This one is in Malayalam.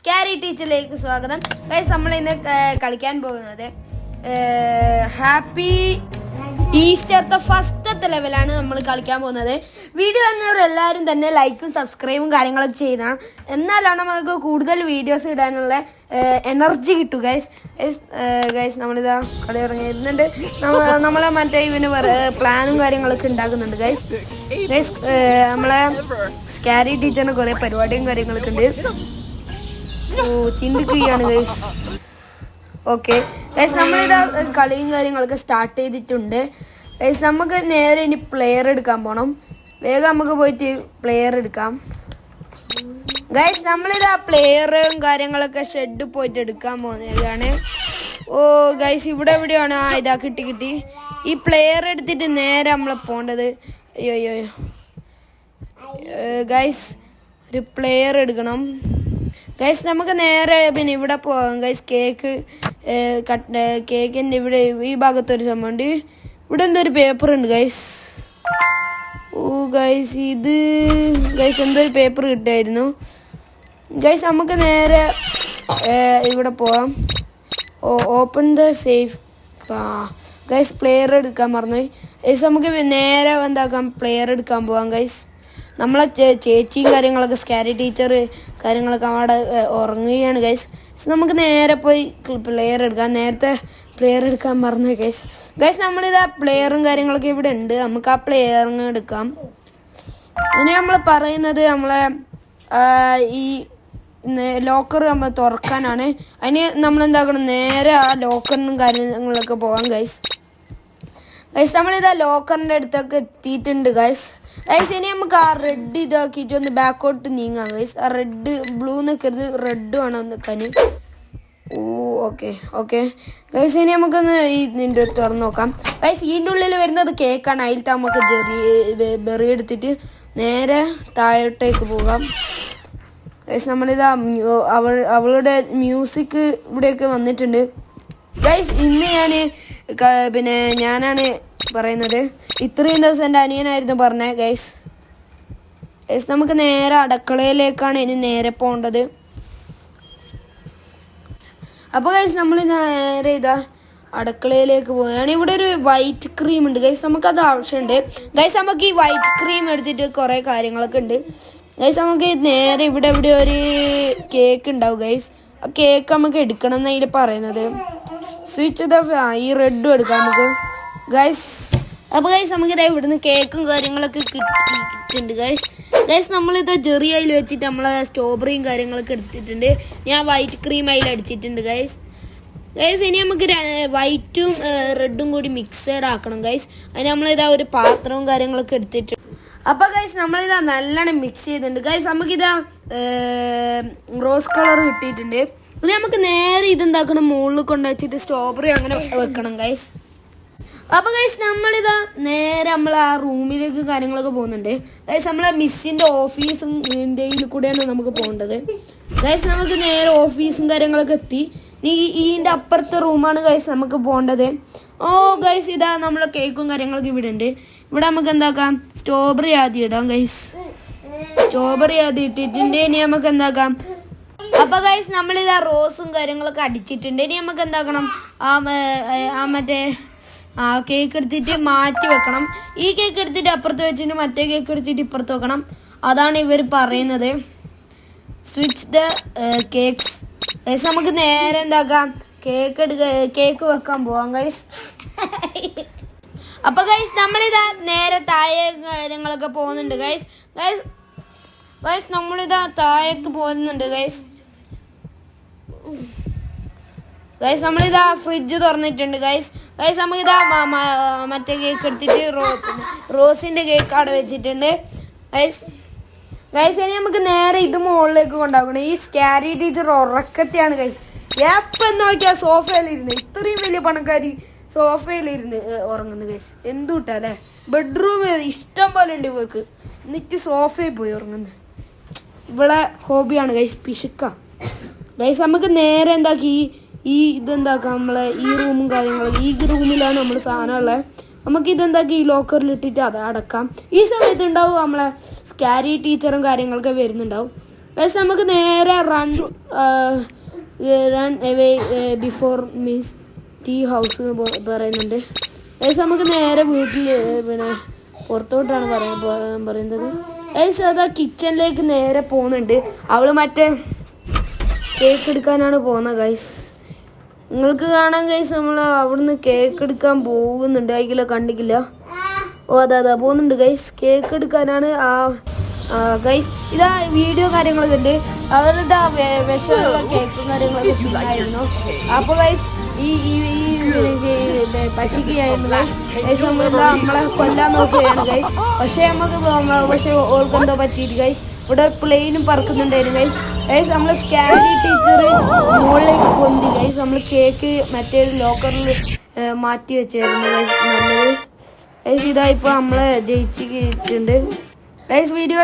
സ്കാരി ടീച്ചറിലേക്ക് സ്വാഗതം. ഗൈസ്, നമ്മൾ ഇന്ന് കളിക്കാൻ പോകുന്നത് ഹാപ്പി ഈസ്റ്റർ ഫസ്റ്റത്തെ ലെവലാണ് നമ്മൾ കളിക്കാൻ പോകുന്നത്. വീഡിയോ വന്നവരെല്ലാവരും തന്നെ ലൈക്കും സബ്സ്ക്രൈബും കാര്യങ്ങളൊക്കെ ചെയ്യണം. എന്നാലാണ് നമുക്ക് കൂടുതൽ വീഡിയോസ് ഇടാനുള്ള എനർജി കിട്ടും. ഗൈസ് നമ്മളിതാ കളി ഇറങ്ങിയിരുന്നുണ്ട്. നമ്മളെ മറ്റേ ഇവന് പ്ലാനും കാര്യങ്ങളൊക്കെ ഉണ്ടാക്കുന്നുണ്ട്. ഗൈസ് നമ്മളെ സ്കാരി ടീച്ചറിന് കുറേ പരിപാടിയും കാര്യങ്ങളൊക്കെ ഉണ്ട്. ചിന്തിക്കുകയാണ് ഗൈസ്. ഓക്കെ ഗൈസ്, നമ്മളിതാ കളിയും കാര്യങ്ങളൊക്കെ സ്റ്റാർട്ട് ചെയ്തിട്ടുണ്ട്. ഗൈസ്, നമുക്ക് നേരെ ഇനി പ്ലെയർ എടുക്കാൻ പോകണം. വേഗം നമുക്ക് പോയിട്ട് പ്ലെയർ എടുക്കാം. ഗൈസ്, നമ്മളിതാ പ്ലെയറും കാര്യങ്ങളൊക്കെ ഷെഡ് പോയിട്ട് എടുക്കാൻ പോകുന്നതാണ്. ഗൈസ്, ഇവിടെ എവിടെയാണ്? ഇതാ കിട്ടി. ഈ പ്ലെയർ എടുത്തിട്ട് നേരെ നമ്മൾ പോകേണ്ടത്. അയ്യോ ഗൈസ്, ഒരു പ്ലെയർ എടുക്കണം. ഗൈസ്, നമുക്ക് നേരെ പിന്നെ ഇവിടെ പോകാം. ഗൈസ്, കേക്കിൻ്റെ ഇവിടെ ഈ ഭാഗത്തൊരു സംഭവമുണ്ട്. ഇവിടെ എന്തോ ഒരു പേപ്പർ ഉണ്ട് ഗൈസ്. ഗൈസ് എന്തോ ഒരു പേപ്പർ കിട്ടായിരുന്നു. ഗൈസ്, നമുക്ക് നേരെ ഇവിടെ പോവാം. Open the safe. Guys, player എടുക്കാൻ മറന്നുപോയി. ഗൈസ്, നമുക്ക് നേരെ എന്താക്കാം, പ്ലെയർ എടുക്കാൻ പോവാം. ഗൈസ്, നമ്മളെ ചേച്ചിയും കാര്യങ്ങളൊക്കെ സ്കാരി ടീച്ചർ കാര്യങ്ങളൊക്കെ അവിടെ ഉറങ്ങുകയാണ്. ഗൈസ്, നമുക്ക് നേരെ പോയി പ്ലെയർ എടുക്കാം. നേരത്തെ പ്ലെയർ എടുക്കാൻ മറന്നു ഗൈസ്. നമ്മളിതാ പ്ലെയറും കാര്യങ്ങളൊക്കെ ഇവിടെ ഉണ്ട്. നമുക്ക് ആ പ്ലെയറിന് എടുക്കാം. ഇനി നമ്മൾ പറയുന്നത് നമ്മളെ ഈ ലോക്കർ നമ്മൾ തുറക്കാനാണ്. അതിന് നമ്മൾ എന്താക്കണം, നേരെ ആ ലോക്കറിനും കാര്യങ്ങളൊക്കെ പോകാം. ഗൈസ്, നമ്മളിതാ ലോക്കറിൻ്റെ അടുത്തൊക്കെ എത്തിയിട്ടുണ്ട്. ഗൈസ്, ഇനി നമുക്ക് ആ റെഡ് ഇതാക്കിയിട്ട് ഒന്ന് ബാക്കോട്ട് നീങ്ങാം. ഗൈസ്, ആ റെഡ് ബ്ലൂ നിൽക്കരുത്, റെഡ് വേണം നിൽക്കാൻ. ഓക്കെ ഗൈസ്, ഇനി നമുക്കൊന്ന് ഇതിൻ്റെ തുറന്ന് നോക്കാം. ഗൈസ്, ഇതിൻ്റെ ഉള്ളിൽ വരുന്നത് കേക്കാണ്. അതിലത്തെ നമുക്ക് ബെറി എടുത്തിട്ട് നേരെ താഴോട്ടേക്ക് പോകാം. ഗൈസ്, നമ്മളിതാ അവളുടെ മ്യൂസിക് ഇവിടെയൊക്കെ വന്നിട്ടുണ്ട്. ഗൈസ്, ഇന്ന് ഞാനാണ് പറയുന്നത്. ഇത്രയും ദിവസം എൻ്റെ അനിയനായിരുന്നു പറഞ്ഞത്. ഗൈസ്, നമുക്ക് നേരെ അടുക്കളയിലേക്കാണ് ഇനി നേരെ പോകേണ്ടത്. അപ്പോൾ ഗൈസ്, നമ്മൾ നേരെ ഇതാ അടുക്കളയിലേക്ക് പോവുകയാണ്. ഇവിടെ ഒരു വൈറ്റ് ക്രീം ഉണ്ട്. ഗൈസ്, നമുക്കത് ആവശ്യമുണ്ട്. ഗൈസ്, നമുക്ക് ഈ വൈറ്റ് ക്രീം എടുത്തിട്ട് കുറേ കാര്യങ്ങളൊക്കെ ഉണ്ട്. ഗൈസ്, നമുക്ക് നേരെ ഇവിടെ ഒരു കേക്ക് ഉണ്ടാവും. ഗൈസ്, ആ കേക്ക് നമുക്ക് എടുക്കണം എന്നതിൽ പറയുന്നത്. സ്വിച്ച് ഈ റെഡും എടുക്കാം നമുക്ക്. ഗൈസ്, അപ്പോൾ ഗൈസ്, നമുക്കിതാ ഇവിടുന്ന് കേക്കും കാര്യങ്ങളൊക്കെ കിട്ടിയിട്ടുണ്ട്. ഗൈസ് നമ്മളിതാ ജെറി അതിൽ വെച്ചിട്ട് നമ്മളെ സ്ട്രോബെറിയും കാര്യങ്ങളൊക്കെ എടുത്തിട്ടുണ്ട്. ഞാൻ വൈറ്റ് ക്രീം അതിൽ അടിച്ചിട്ടുണ്ട്. ഗൈസ്, ഇനി നമുക്ക് വൈറ്റും റെഡും കൂടി മിക്സഡ് ആക്കണം. ഗൈസ്, അതിന് നമ്മളിതാ ഒരു പാത്രവും കാര്യങ്ങളൊക്കെ എടുത്തിട്ടുണ്ട്. അപ്പോൾ ഗൈസ്, നമ്മളിതാ നല്ലോണം മിക്സ് ചെയ്തിട്ടുണ്ട്. ഗൈസ്, നമുക്കിതാ റോസ് കളർ കിട്ടിയിട്ടുണ്ട്. ഇനി നമുക്ക് നേരെ ഇതെന്താക്കണം, മുകളിൽ കൊണ്ടുവച്ചിട്ട് സ്ട്രോബെറി അങ്ങനെ വെക്കണം. ഗൈസ്, അപ്പോൾ ഗൈസ്, നമ്മളിതാ നേരെ നമ്മൾ ആ റൂമിലേക്ക് കാര്യങ്ങളൊക്കെ പോകുന്നുണ്ട്. ഗൈസ്, നമ്മളെ മിസ്സിൻ്റെ ഓഫീസും ഇതിൻ്റെ കൂടെയാണ് നമുക്ക് പോകേണ്ടത്. ഗൈസ്, നമുക്ക് നേരെ ഓഫീസും കാര്യങ്ങളൊക്കെ എത്തി. ഇതിൻ്റെ അപ്പുറത്തെ റൂമാണ് ഗൈസ് നമുക്ക് പോകേണ്ടത്. ഗൈസ്, ഇതാ നമ്മളെ കേക്കും കാര്യങ്ങളൊക്കെ ഇവിടെ ഉണ്ട്. ഇവിടെ നമുക്ക് എന്താക്കാം, സ്ട്രോബെറി ആദ്യം ഇടാം. ഗൈസ്, സ്ട്രോബെറി ആദ്യം ഇട്ടിട്ടുണ്ട്. ഇനി നമുക്ക് എന്താക്കാം, അപ്പോൾ ഗൈസ്, നമ്മളിതാ റോസും കാര്യങ്ങളൊക്കെ അടിച്ചിട്ടുണ്ട്. ഇനി നമുക്ക് എന്താക്കണം, മറ്റേ കേക്ക് എടുത്തിട്ട് മാറ്റി വെക്കണം. ഈ കേക്ക് എടുത്തിട്ട് അപ്പുറത്ത് വെച്ചിട്ട് മറ്റേ കേക്ക് എടുത്തിട്ട് ഇപ്പുറത്ത് വെക്കണം. അതാണ് ഇവർ പറയുന്നത്. Switch the cakes. ഗൈസ്, നമുക്ക് നേരെ എന്താക്കാം, കേക്ക് വെക്കാൻ പോവാം. ഗൈസ്, അപ്പോൾ ഗൈസ്, നമ്മളിതാ നേരെ താഴെ കാര്യങ്ങളൊക്കെ പോകുന്നുണ്ട്. ഗൈസ് നമ്മളിതാ താഴേക്ക് പോകുന്നുണ്ട്. ഗൈസ്, നമ്മളിതാ ഫ്രിഡ്ജ് തുറന്നിട്ടുണ്ട്. ഗൈസ്, നമുക്കിതാ മറ്റേ കേക്ക് എടുത്തിട്ട് റോസിൻ്റെ കേക്ക് അവിടെ വെച്ചിട്ടുണ്ട്. ഗൈസ് ഇനി നമുക്ക് നേരെ ഇത് മുകളിലേക്ക് കൊണ്ടാക്കണം. ഈ സ്കാരി ടീച്ചർ ഉറക്കത്തെയാണ്. ഗൈസ്, എപ്പം നോക്കിയാൽ സോഫയിലിരുന്ന്, ഇത്രയും വലിയ പണക്കാരി സോഫയിലിരുന്ന് ഉറങ്ങുന്നു. ഗൈസ്, എന്തുട്ടാ അല്ലേ? ബെഡ്റൂം ഇഷ്ടം പോലെ ഉണ്ട് ഇവർക്ക്, എന്നിട്ട് സോഫയിൽ പോയി ഉറങ്ങുന്നത്. ഇവിടെ ഹോബിയാണ് ഗൈസ്, പിശുക്ക. ഗൈസ്, നമുക്ക് നേരെ എന്താക്കി ഇതെന്താക്കാം, നമ്മളെ ഈ റൂമും കാര്യങ്ങളും, ഈ റൂമിലാണ് നമ്മൾ സാധനം ഉള്ളത്. നമുക്ക് ഇതെന്താക്കി ഈ ലോക്കറിൽ ഇട്ടിട്ട് അത് അടക്കാം. ഈ സമയത്ത് ഉണ്ടാവും നമ്മളെ സ്കാരി ടീച്ചറും കാര്യങ്ങളൊക്കെ വരുന്നുണ്ടാവും. ഗൈസ് നമുക്ക് നേരെ run away before means tea house പറയുന്നുണ്ട്. ഗൈസ് നമുക്ക് നേരെ വീട്ടിൽ പിന്നെ പുറത്തോട്ടാണ് പറയുന്നത്. ഗൈസ് അതാ കിച്ചണിലേക്ക് നേരെ പോകുന്നുണ്ട്. അവള് മറ്റേ കേക്ക് എടുക്കാനാണ് പോകുന്നത് ഗൈസ്. നിങ്ങൾക്ക് കാണാൻ ഗൈസ് നമ്മൾ അവിടുന്ന് കേക്ക് എടുക്കാൻ പോകുന്നുണ്ട്. ആയിക്കില്ല കണ്ടിക്കില്ല. ഓ അതാ പോകുന്നുണ്ട് ഗൈസ്. കേക്ക് എടുക്കാനാണ് ഗൈസ്. ഇതാ വീഡിയോ കാര്യങ്ങളൊക്കെ ഉണ്ട്. അവരുടെ വിഷമുള്ള കേക്കും കാര്യങ്ങളൊക്കെ തിന്നായിരുന്നു. അപ്പോൾ ഗൈസ് ഈ പറ്റിക്കുകയായിരുന്നു ഗൈസ്. ഗൈസ് നമ്മളെ കൊല്ലാൻ നോക്കുകയാണ് ഗൈസ്. പക്ഷേ ഓൾക്കെന്തോ പറ്റിയിട്ട് ഗൈസ്. ഇവിടെ പ്ലെയിനും പറക്കുന്നുണ്ടായിരുന്നു ഗൈസ്. ഗൈസ് നമ്മളെ സ്കാരി ടീച്ചർ മുകളിലേക്ക് പൊന്തി ഗൈസ്. നമ്മൾ കേക്ക് മറ്റേ ലോക്കറിൽ മാറ്റി വെച്ചായിരുന്നു ഗൈസ്. നല്ലത് ഗൈസ്. ഇതാ ഇപ്പോൾ നമ്മളെ ജയിച്ചിട്ടുണ്ട് ഗൈസ്. വീഡിയോ